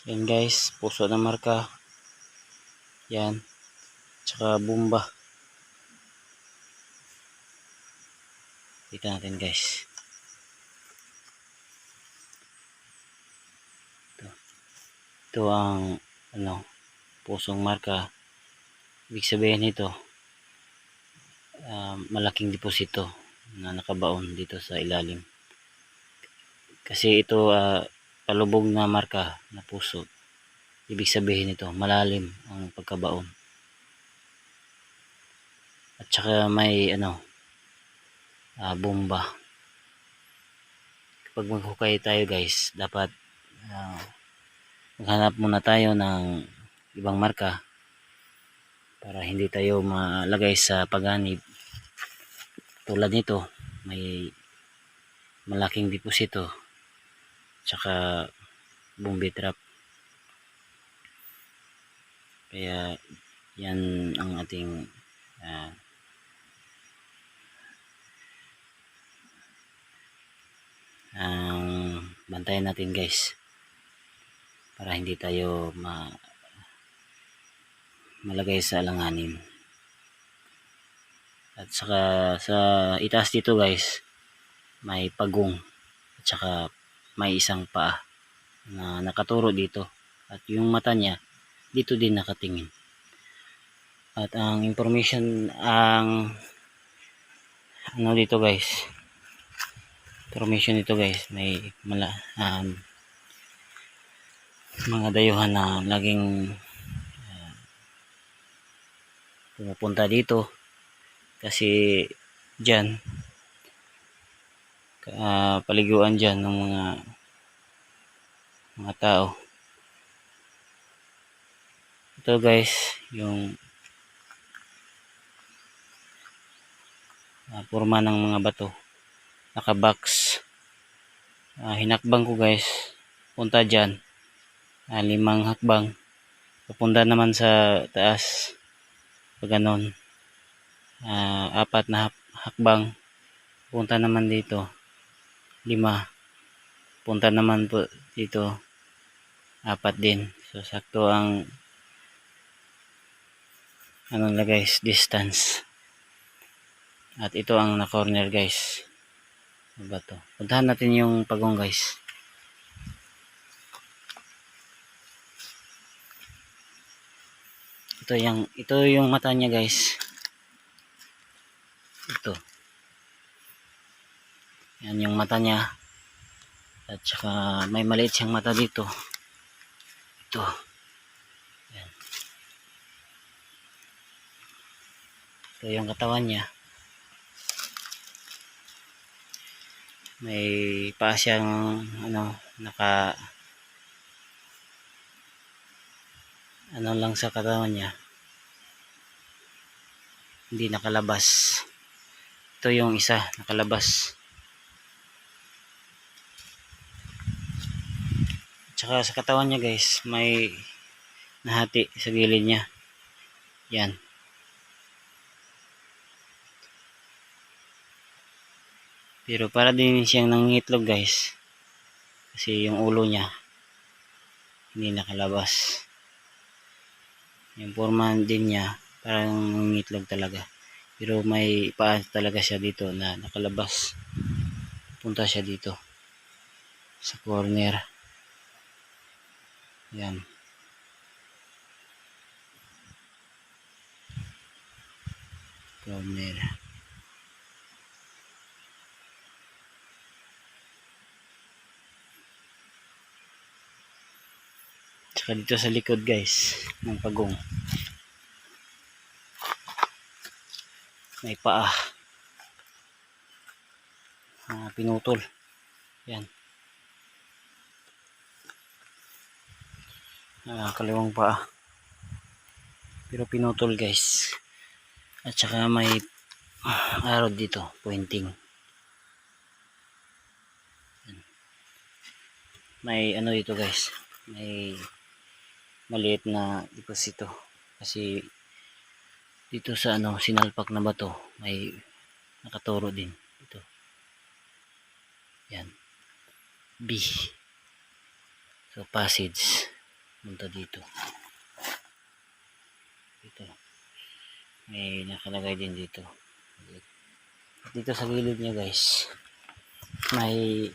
Yan guys, puso ng marka. Yan. Tsaka bomba. Kita natin guys. Ito ang pusong marka. Ibig sabihin nito, malaking deposito na nakabaon dito sa ilalim. Kasi ito palubog na marka na puso. Ibig sabihin nito, malalim ang pagkabaon. At saka may bomba. Kapag maghukay tayo guys, dapat maghanap muna tayo ng ibang marka para hindi tayo malagay sa paganib. Tulad nito, may malaking deposito tsaka bombi trap. Kaya yan ang ating bantayan natin guys, para hindi tayo malagay sa alanganin. At saka sa itaas dito guys, may pagong at saka may isang paa na nakaturo dito, at yung mata niya dito din nakatingin. At ang information dito guys, may mga dayuhan na laging pumupunta dito kasi dyan paliguan dyan ng mga tao. Ito guys, yung forma ng mga bato, nakabox. Hinakbang ko guys, punta dyan, 5 hakbang, papunta naman sa taas, pag ganon, 4 na hakbang, punta naman dito, 5, punta naman po dito, 4 din. So sakto ang guys, distance. At ito ang na corner guys, bato. Puntahan natin yung pagong guys. Ito yung mata niya guys. Ito. Yan yung mata niya. At saka may maliit siyang mata dito. Ito. Yan. Ito yung katawan niya. May paa siyang lang sa katawan niya, hindi nakalabas. Ito yung isa nakalabas. Tsaka sa katawan niya guys, may nahati sa gilid niya. Yan. Pero para din siyang nangingitlog guys, kasi yung ulo niya hindi nakalabas. Yung forma din niya parang nangingitlog talaga, pero may paa talaga siya dito na nakalabas. Punta siya dito sa corner. Yan. Corner. Tsaka dito sa likod guys ng pagong, may paa pinutol. Yan. Kaliwang paa, pero pinutol guys. At saka may arrow dito pointing. May dito guys, may maliit na deposito kasi dito sa sinalpak na bato may nakaturo din ito. Yan, B. So passage. punta dito. Dito. May nakalagay din dito. Dito sa gilid niya guys, may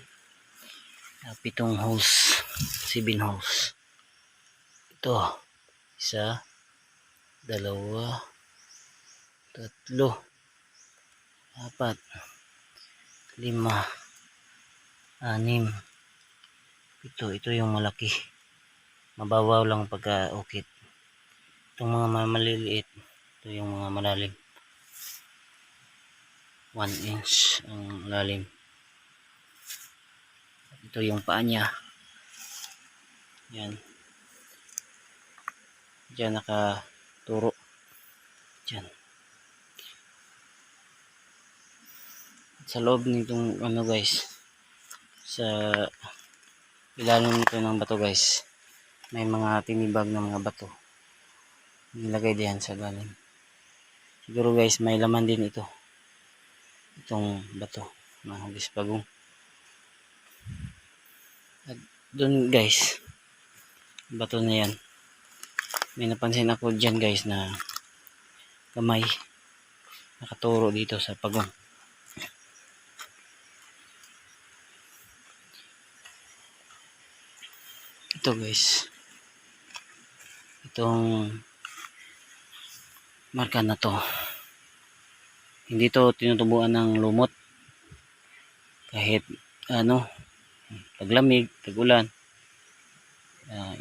7 hose, 7 hose. Ito, 1, 2, 3, 4, 5, 6, 7. Ito yung malaki. Mababaw lang pagka ukit. Itong mga maliliit, ito yung mga malalim. 1 inch ang lalim. Ito yung paa niya. Yan. Diyan nakaturo. Diyan. Sa loob nitong ano guys, sa ilalim nito ng bato guys, may mga tinibag na mga bato. Nilagay diyan sa galing. Siguro guys, may laman din ito. Itong bato na hugis bagong. At doon guys, bato na yan. May napansin ako dyan guys na kamay nakaturo dito sa pagong. Ito guys, itong marka na to, hindi to tinutubuan ng lumot. Kahit ano, taglamig, tagulan,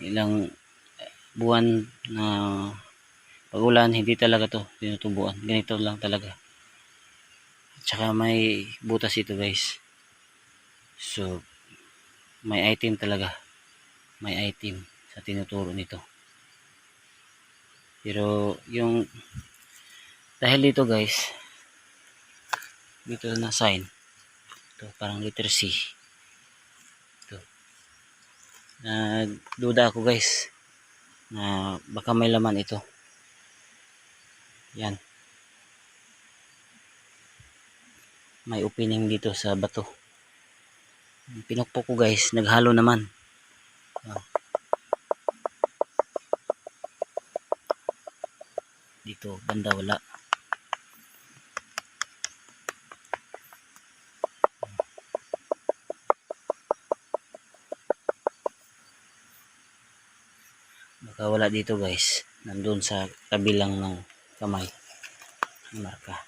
ilang buwan na pagulan, hindi talaga to tinutubuan. Ganito lang talaga. At saka may butas ito guys. So, may item talaga. May item sa tinuturo nito. Pero yung dahil dito guys, dito na sign. Ito parang letter C. Ito. Nagduda ako guys na baka may laman ito. Yan. May opening dito sa bato. Pinukpok ko guys, naghalo naman. Dito banda wala. Baka wala dito guys, nandun sa kabilang ng kamay marka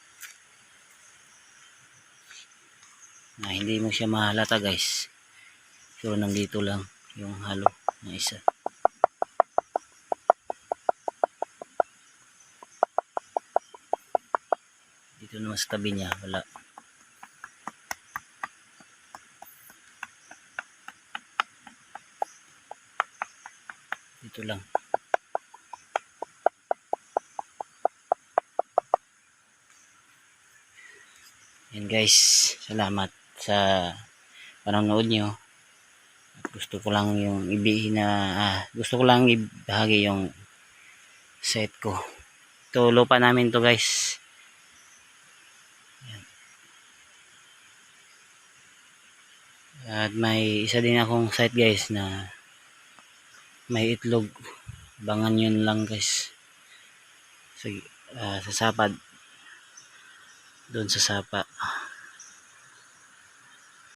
na hindi mo siya mahalata guys. So nandito lang yung halo na isa. Dito naman sa tabi niya wala. Dito lang. Yan guys, salamat sa panonood nyo. Gusto ko lang yung gusto ko lang ibahagi yung set ko. Ito lupa namin to guys. Yan. At may isa din akong site guys na may itlog. Bangan yun lang guys. Sa sapad. Doon sa sapa.